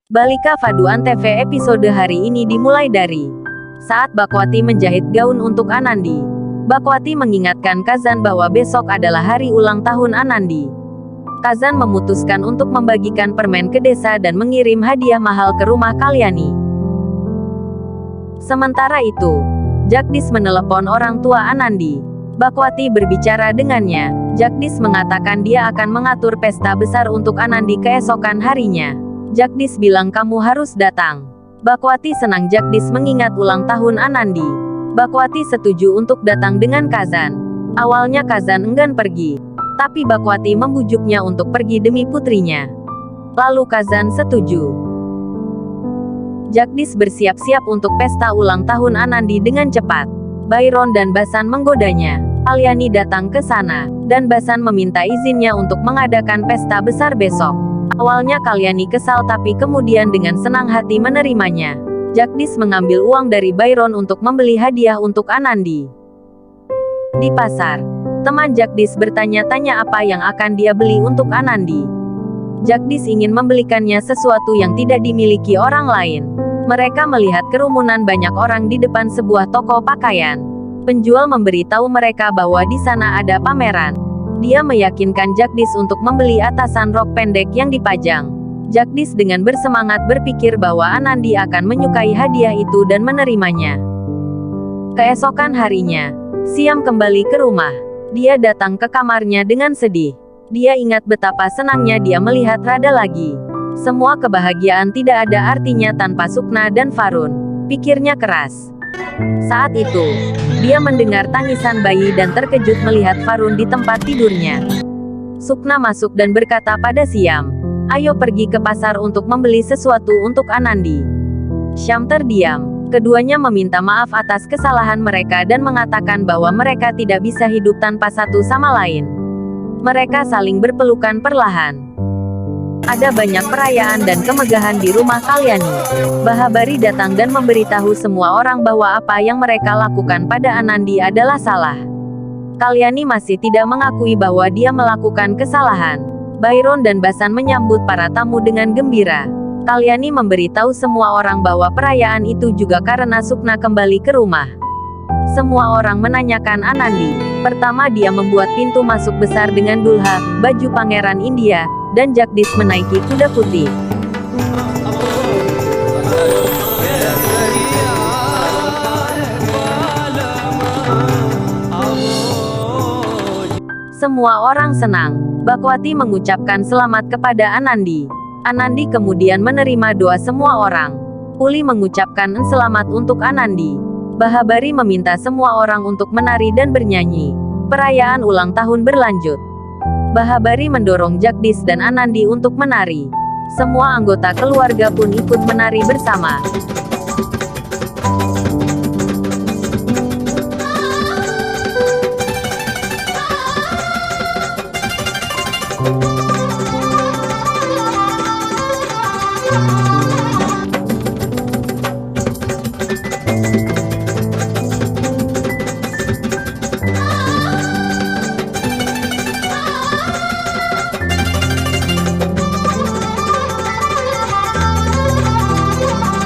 Balika Fadu Antv episode hari ini dimulai dari saat Bakwati menjahit gaun untuk Anandi. Bakwati mengingatkan Kazan bahwa besok adalah hari ulang tahun Anandi. Kazan memutuskan untuk membagikan permen ke desa dan mengirim hadiah mahal ke rumah Kalyani. Sementara itu, Jagdish menelepon orang tua Anandi. Bakwati berbicara dengannya. Jagdish mengatakan dia akan mengatur pesta besar untuk Anandi keesokan harinya. Jagdish bilang kamu harus datang. Bakwati senang Jagdish mengingat ulang tahun Anandi. Bakwati setuju untuk datang dengan Kazan. Awalnya Kazan enggan pergi, tapi Bakwati membujuknya untuk pergi demi putrinya. Lalu Kazan setuju. Jagdish bersiap-siap untuk pesta ulang tahun Anandi dengan cepat. Byron dan Basan menggodanya. Kalyani datang ke sana, dan Basan meminta izinnya untuk mengadakan pesta besar besok. Awalnya Kalyani kesal tapi kemudian dengan senang hati menerimanya. Jagdish mengambil uang dari Byron untuk membeli hadiah untuk Anandi. Di pasar, teman Jagdish bertanya-tanya apa yang akan dia beli untuk Anandi. Jagdish ingin membelikannya sesuatu yang tidak dimiliki orang lain. Mereka melihat kerumunan banyak orang di depan sebuah toko pakaian. Penjual memberitahu mereka bahwa di sana ada pameran. Dia meyakinkan Jagdish untuk membeli atasan rok pendek yang dipajang. Jagdish dengan bersemangat berpikir bahwa Anandi akan menyukai hadiah itu dan menerimanya. Keesokan harinya, Siam kembali ke rumah. Dia datang ke kamarnya dengan sedih. Dia ingat betapa senangnya dia melihat Rada lagi. Semua kebahagiaan tidak ada artinya tanpa Sukna dan Farun. Pikirnya keras. Saat itu, dia mendengar tangisan bayi dan terkejut melihat Farun di tempat tidurnya. Sukna masuk dan berkata pada Siam, "Ayo pergi ke pasar untuk membeli sesuatu untuk Anandi." Syam terdiam. Keduanya meminta maaf atas kesalahan mereka dan mengatakan bahwa mereka tidak bisa hidup tanpa satu sama lain. Mereka saling berpelukan perlahan. Ada banyak perayaan dan kemegahan di rumah Kalyani. Bahabari datang dan memberitahu semua orang bahwa apa yang mereka lakukan pada Anandi adalah salah. Kalyani masih tidak mengakui bahwa dia melakukan kesalahan. Byron dan Basan menyambut para tamu dengan gembira. Kalyani memberitahu semua orang bahwa perayaan itu juga karena Sukna kembali ke rumah. Semua orang menanyakan Anandi. Pertama dia membuat pintu masuk besar dengan dulha, baju pangeran India, dan Jagdish menaiki kuda putih. Semua orang senang. Bakwati mengucapkan selamat kepada Anandi. Anandi kemudian menerima doa semua orang. Uli mengucapkan selamat untuk Anandi. Bahabari meminta semua orang untuk menari dan bernyanyi. Perayaan ulang tahun berlanjut. Bahabari mendorong Jagdish dan Anandi untuk menari. Semua anggota keluarga pun ikut menari bersama.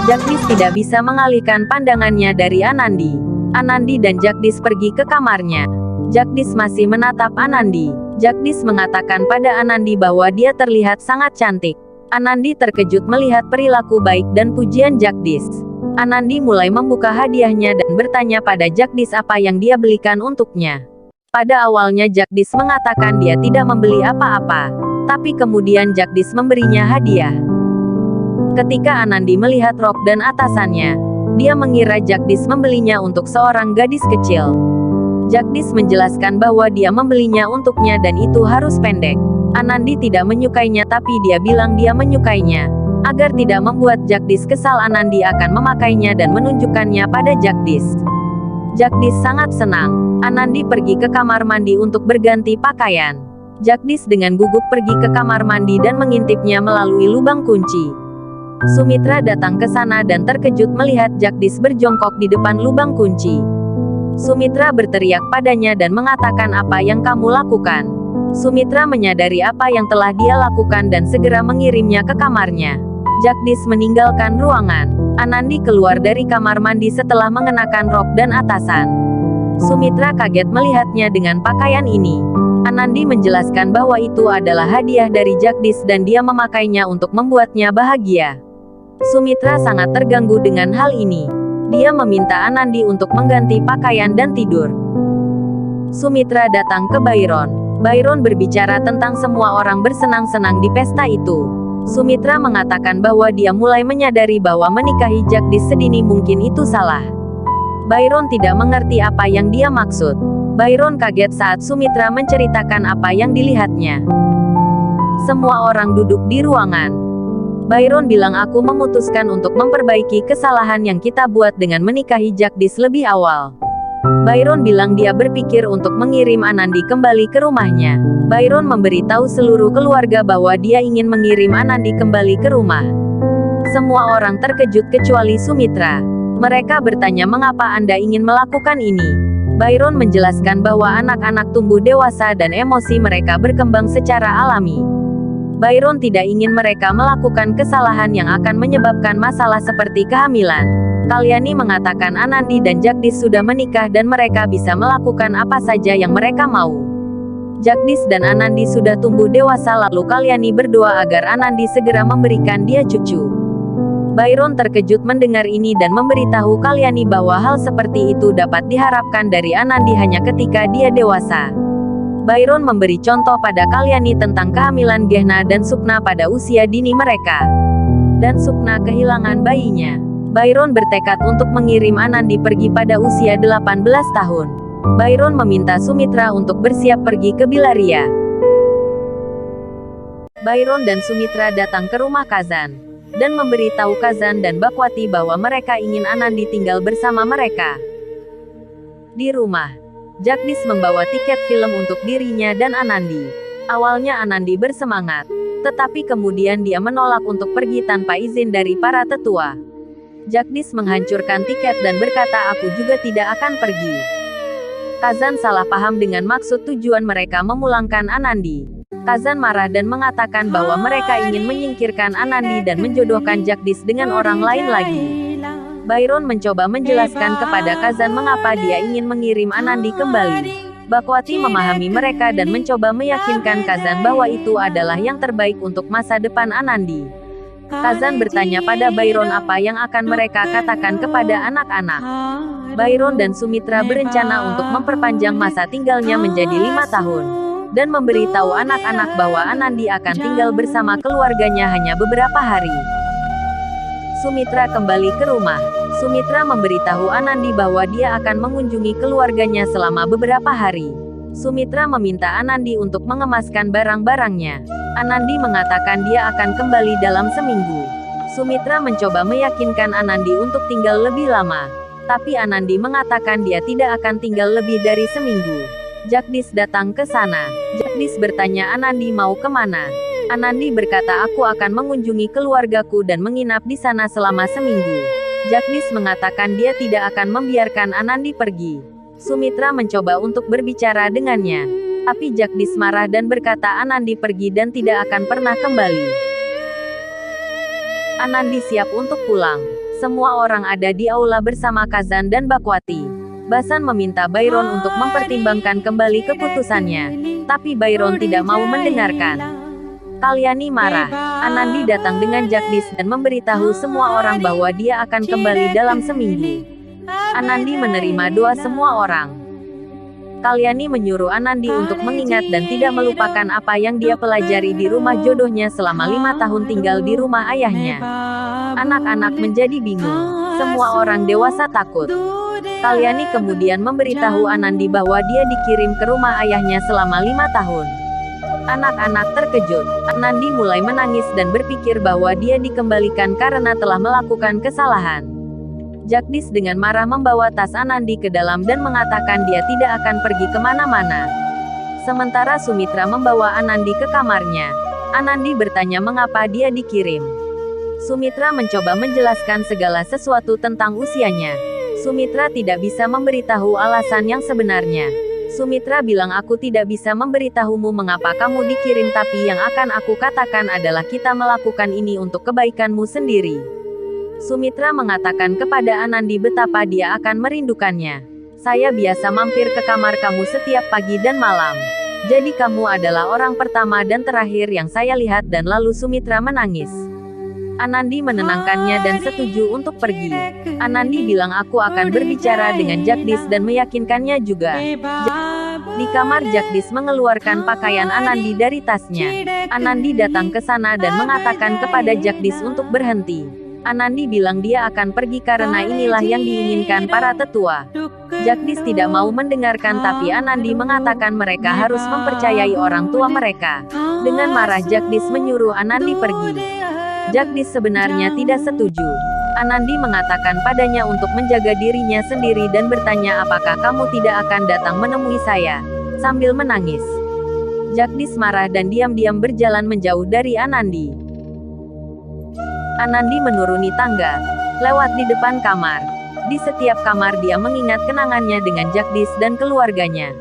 Jagdish tidak bisa mengalihkan pandangannya dari Anandi. Anandi dan Jagdish pergi ke kamarnya. Jagdish masih menatap Anandi. Jagdish mengatakan pada Anandi bahwa dia terlihat sangat cantik. Anandi terkejut melihat perilaku baik dan pujian Jagdish. Anandi mulai membuka hadiahnya dan bertanya pada Jagdish apa yang dia belikan untuknya. Pada awalnya Jagdish mengatakan dia tidak membeli apa-apa. Tapi kemudian Jagdish memberinya hadiah. Ketika Anandi melihat rok dan atasannya, dia mengira Jagdish membelinya untuk seorang gadis kecil. Jagdish menjelaskan bahwa dia membelinya untuknya dan itu harus pendek. Anandi tidak menyukainya tapi dia bilang dia menyukainya. Agar tidak membuat Jagdish kesal, Anandi akan memakainya dan menunjukkannya pada Jagdish. Jagdish sangat senang. Anandi pergi ke kamar mandi untuk berganti pakaian. Jagdish dengan gugup pergi ke kamar mandi dan mengintipnya melalui lubang kunci. Sumitra datang ke sana dan terkejut melihat Jagdish berjongkok di depan lubang kunci. Sumitra berteriak padanya dan mengatakan apa yang kamu lakukan. Sumitra menyadari apa yang telah dia lakukan dan segera mengirimnya ke kamarnya. Jagdish meninggalkan ruangan. Anandi keluar dari kamar mandi setelah mengenakan rok dan atasan. Sumitra kaget melihatnya dengan pakaian ini. Anandi menjelaskan bahwa itu adalah hadiah dari Jagdish dan dia memakainya untuk membuatnya bahagia. Sumitra sangat terganggu dengan hal ini. Dia meminta Anandi untuk mengganti pakaian dan tidur. Sumitra datang ke Byron. Byron berbicara tentang semua orang bersenang-senang di pesta itu. Sumitra mengatakan bahwa dia mulai menyadari bahwa menikahi Jagdish sedini mungkin itu salah. Byron tidak mengerti apa yang dia maksud. Byron kaget saat Sumitra menceritakan apa yang dilihatnya. Semua orang duduk di ruangan. Byron bilang, aku memutuskan untuk memperbaiki kesalahan yang kita buat dengan menikahi Jagdish lebih awal. Byron bilang dia berpikir untuk mengirim Anandi kembali ke rumahnya. Byron memberitahu seluruh keluarga bahwa dia ingin mengirim Anandi kembali ke rumah. Semua orang terkejut kecuali Sumitra. Mereka bertanya mengapa Anda ingin melakukan ini. Byron menjelaskan bahwa anak-anak tumbuh dewasa dan emosi mereka berkembang secara alami. Byron tidak ingin mereka melakukan kesalahan yang akan menyebabkan masalah seperti kehamilan. Kalyani mengatakan Anandi dan Jagdish sudah menikah dan mereka bisa melakukan apa saja yang mereka mau. Jagdish dan Anandi sudah tumbuh dewasa, lalu Kalyani berdoa agar Anandi segera memberikan dia cucu. Byron terkejut mendengar ini dan memberitahu Kalyani bahwa hal seperti itu dapat diharapkan dari Anandi hanya ketika dia dewasa. Byron memberi contoh pada Kalyani tentang kehamilan Gehna dan Sukna pada usia dini mereka. Dan Sukna kehilangan bayinya. Byron bertekad untuk mengirim Anandi pergi pada usia 18 tahun. Byron meminta Sumitra untuk bersiap pergi ke Bilaria. Byron dan Sumitra datang ke rumah Kazan dan memberitahu Kazan dan Bakwati bahwa mereka ingin Anandi tinggal bersama mereka. Di rumah, Jagdish membawa tiket film untuk dirinya dan Anandi. Awalnya Anandi bersemangat, tetapi kemudian dia menolak untuk pergi tanpa izin dari para tetua. Jagdish menghancurkan tiket dan berkata, aku juga tidak akan pergi. Kazan salah paham dengan maksud tujuan mereka memulangkan Anandi. Kazan marah dan mengatakan bahwa mereka ingin menyingkirkan Anandi dan menjodohkan Jagdish dengan orang lain lagi. Byron mencoba menjelaskan kepada Kazan mengapa dia ingin mengirim Anandi kembali. Bakwati memahami mereka dan mencoba meyakinkan Kazan bahwa itu adalah yang terbaik untuk masa depan Anandi. Kazan bertanya pada Byron apa yang akan mereka katakan kepada anak-anak. Byron dan Sumitra berencana untuk memperpanjang masa tinggalnya menjadi 5 tahun. Dan memberitahu anak-anak bahwa Anandi akan tinggal bersama keluarganya hanya beberapa hari. Sumitra kembali ke rumah. Sumitra memberitahu Anandi bahwa dia akan mengunjungi keluarganya selama beberapa hari. Sumitra meminta Anandi untuk mengemaskan barang-barangnya. Anandi mengatakan dia akan kembali dalam seminggu. Sumitra mencoba meyakinkan Anandi untuk tinggal lebih lama. Tapi Anandi mengatakan dia tidak akan tinggal lebih dari seminggu. Jagdish datang ke sana. Jagdish bertanya Anandi mau kemana. Anandi berkata aku akan mengunjungi keluargaku dan menginap di sana selama seminggu. Jagdish mengatakan dia tidak akan membiarkan Anandi pergi. Sumitra mencoba untuk berbicara dengannya. Tapi Jagdish marah dan berkata Anandi pergi dan tidak akan pernah kembali. Anandi siap untuk pulang. Semua orang ada di aula bersama Kazan dan Bakwati. Basan meminta Byron untuk mempertimbangkan kembali keputusannya. Tapi Byron tidak mau mendengarkan. Kalyani marah. Anandi datang dengan Jagdish dan memberitahu semua orang bahwa dia akan kembali dalam seminggu. Anandi menerima doa semua orang. Kalyani menyuruh Anandi untuk mengingat dan tidak melupakan apa yang dia pelajari di rumah jodohnya selama 5 tahun tinggal di rumah ayahnya. Anak-anak menjadi bingung. Semua orang dewasa takut. Kalyani kemudian memberitahu Anandi bahwa dia dikirim ke rumah ayahnya selama 5 tahun. Anak-anak terkejut. Anandi mulai menangis dan berpikir bahwa dia dikembalikan karena telah melakukan kesalahan. Jagdish dengan marah membawa tas Anandi ke dalam dan mengatakan dia tidak akan pergi kemana-mana. Sementara Sumitra membawa Anandi ke kamarnya. Anandi bertanya mengapa dia dikirim. Sumitra mencoba menjelaskan segala sesuatu tentang usianya. Sumitra tidak bisa memberitahu alasan yang sebenarnya. Sumitra bilang aku tidak bisa memberitahumu mengapa kamu dikirim, tapi yang akan aku katakan adalah kita melakukan ini untuk kebaikanmu sendiri. Sumitra mengatakan kepada Anandi betapa dia akan merindukannya. Saya biasa mampir ke kamar kamu setiap pagi dan malam. Jadi kamu adalah orang pertama dan terakhir yang saya lihat, dan lalu Sumitra menangis. Anandi menenangkannya dan setuju untuk pergi. Anandi bilang aku akan berbicara dengan Jagdish dan meyakinkannya juga. Di kamar, Jagdish mengeluarkan pakaian Anandi dari tasnya. Anandi datang ke sana dan mengatakan kepada Jagdish untuk berhenti. Anandi bilang dia akan pergi karena inilah yang diinginkan para tetua. Jagdish tidak mau mendengarkan, tapi Anandi mengatakan mereka harus mempercayai orang tua mereka. Dengan marah, Jagdish menyuruh Anandi pergi. Jagdish sebenarnya tidak setuju. Anandi mengatakan padanya untuk menjaga dirinya sendiri dan bertanya apakah kamu tidak akan datang menemui saya, sambil menangis. Jagdish marah dan diam-diam berjalan menjauh dari Anandi. Anandi menuruni tangga, lewat di depan kamar. Di setiap kamar dia mengingat kenangannya dengan Jagdish dan keluarganya.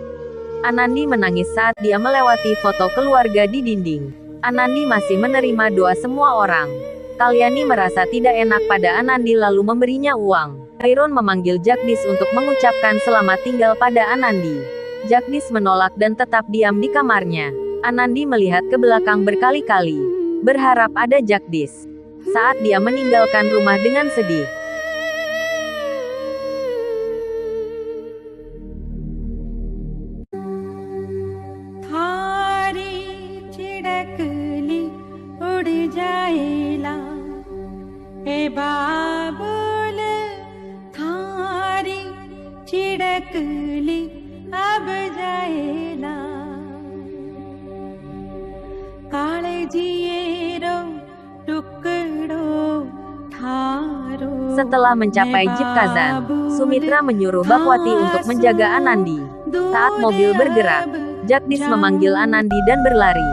Anandi menangis saat dia melewati foto keluarga di dinding. Anandi masih menerima doa semua orang. Kalyani merasa tidak enak pada Anandi lalu memberinya uang. Byron memanggil Jagdish untuk mengucapkan selamat tinggal pada Anandi. Jagdish menolak dan tetap diam di kamarnya. Anandi melihat ke belakang berkali-kali, berharap ada Jagdish. Saat dia meninggalkan rumah dengan sedih, बाबुल थारी चिड़कली अब जाएला काळजीरो टुकड़ो थारो. Setelah mencapai Jeep Kazan, Sumitra menyuruh Bakwati untuk menjaga Anandi. Saat mobil bergerak, Jagdish memanggil Anandi dan berlari.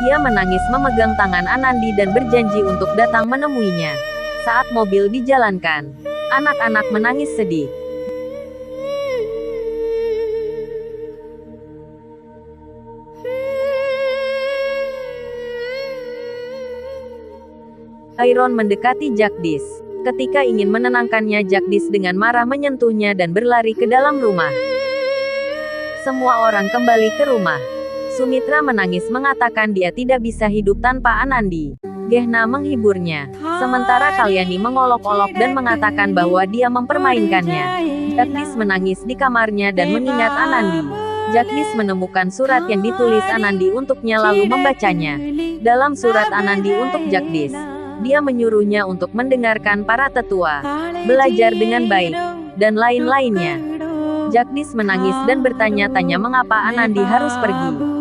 Dia menangis memegang tangan Anandi dan berjanji untuk datang menemuinya. Saat mobil dijalankan, anak-anak menangis sedih. Byron mendekati Jagdish. Ketika ingin menenangkannya, Jagdish dengan marah menyentuhnya dan berlari ke dalam rumah. Semua orang kembali ke rumah. Sumitra menangis mengatakan dia tidak bisa hidup tanpa Anandi. Gehna menghiburnya. Sementara Kalyani mengolok-olok dan mengatakan bahwa dia mempermainkannya. Jagdish menangis di kamarnya dan mengingat Anandi. Jagdish menemukan surat yang ditulis Anandi untuknya lalu membacanya. Dalam surat Anandi untuk Jagdish, dia menyuruhnya untuk mendengarkan para tetua, belajar dengan baik, dan lain-lainnya. Jagdish menangis dan bertanya-tanya mengapa Anandi harus pergi.